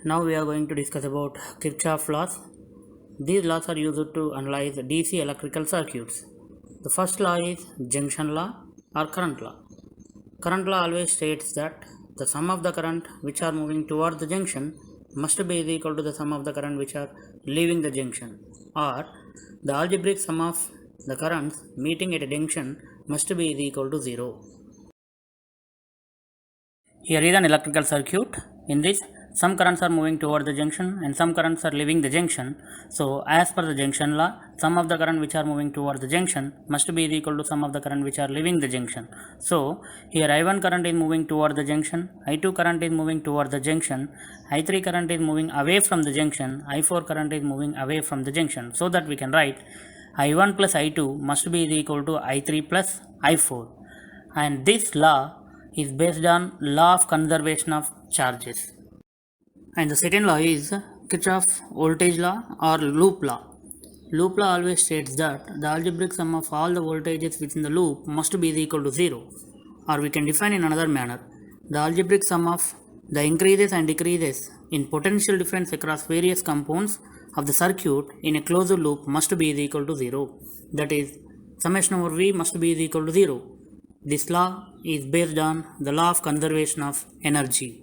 Now we are going to discuss about Kirchhoff laws. These laws are used to analyze DC electrical circuits. The first law is junction law or current law. Current law always states that the sum of the current which are moving towards the junction must be equal to the sum of the current which are leaving the junction, or the algebraic sum of the currents meeting at a junction must be equal to 0. Here is an electrical circuit. In this, some currents are moving toward the junction and some currents are leaving the junction. So, as per the junction law, sum of the current which are moving toward the junction must be equal to sum of the current which are leaving the junction. So, here I1 current is moving toward the junction, I2 current is moving toward the junction, I3 current is moving away from the junction, I4 current is moving away from the junction. So that we can write I1 plus I2 must be equal to I3 plus I4. And this law is based on law of conservation of charges. And the second law is Kirchhoff voltage law or loop law. Loop law always states that the algebraic sum of all the voltages within the loop must be equal to 0. Or we can define in another manner. The algebraic sum of the increases and decreases in potential difference across various components of the circuit in a closed loop must be equal to 0. That is, summation over V must be equal to 0. This law is based on the law of conservation of energy.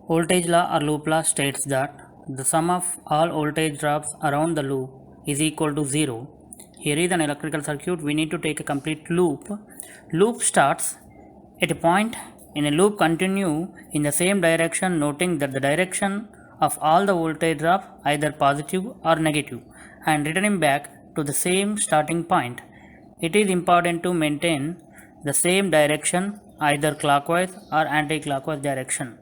Voltage law or loop law states that the sum of all voltage drops around the loop is equal to 0. Here is an electrical circuit. We need to take a complete loop. Loop starts at a point in a loop continue in the same direction, noting that the direction of all the voltage drop either positive or negative and returning back to the same starting point. It is important to maintain the same direction either clockwise or anti-clockwise direction.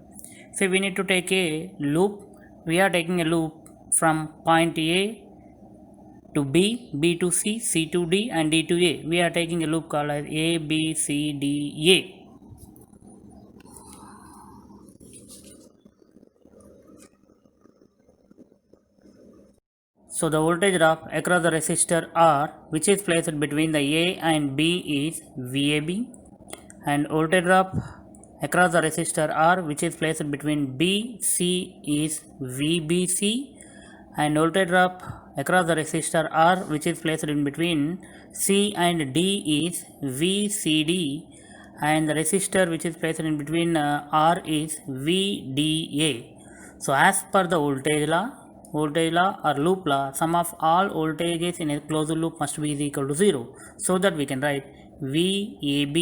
So we need to take a loop. We are taking a loop from point A to B, B to C, C to D and D to A. We are taking a loop called as A, B, C, D, A. So the voltage drop across the resistor R which is placed between the A and B is VAB, and voltage drop across the resistor R which is placed between B, C is VBC, and voltage drop across the resistor R which is placed in between C and D is VCD, and the resistor which is placed in between R is VDA. So as per the voltage law or loop law, sum of all voltages in a closed loop must be equal to 0. So that we can write VAB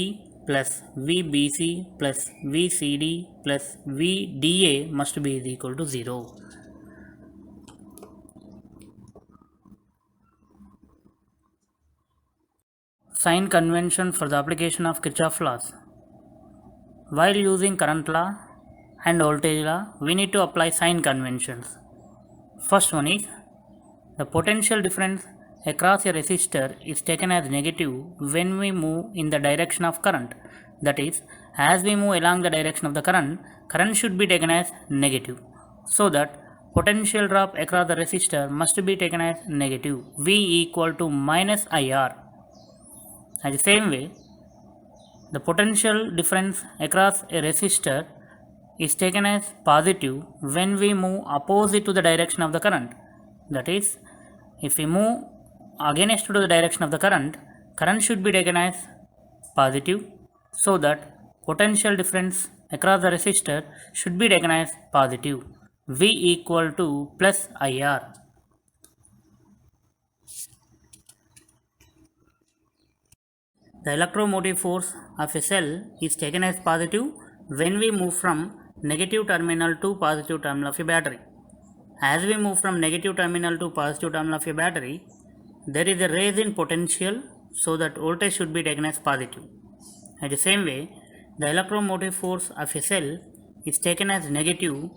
plus VBC plus VCD plus VDA must be equal to 0. Sign convention for the application of Kirchhoff laws. While using current law and voltage law, we need to apply sign conventions. First one is, the potential difference across a resistor is taken as negative when we move in the direction of current. That is, as we move along the direction of the current should be taken as negative. So that potential drop across the resistor must be taken as negative, V equal to minus IR. As the same way, the potential difference across a resistor is taken as positive when we move opposite to the direction of the current. That is, if we move against to the direction of the current should be taken as positive, so that potential difference across the resistor should be taken as positive, V equal to plus IR. The electromotive force of a cell is taken as positive when we move from negative terminal to positive terminal of a battery. As we move from negative terminal to positive terminal of a battery, there is a raise in potential, so that voltage should be taken as positive. In the same way, the electromotive force of a cell is taken as negative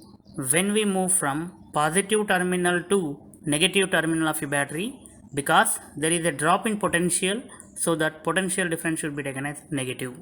when we move from positive terminal to negative terminal of a battery, because there is a drop in potential, so that potential difference should be taken as negative.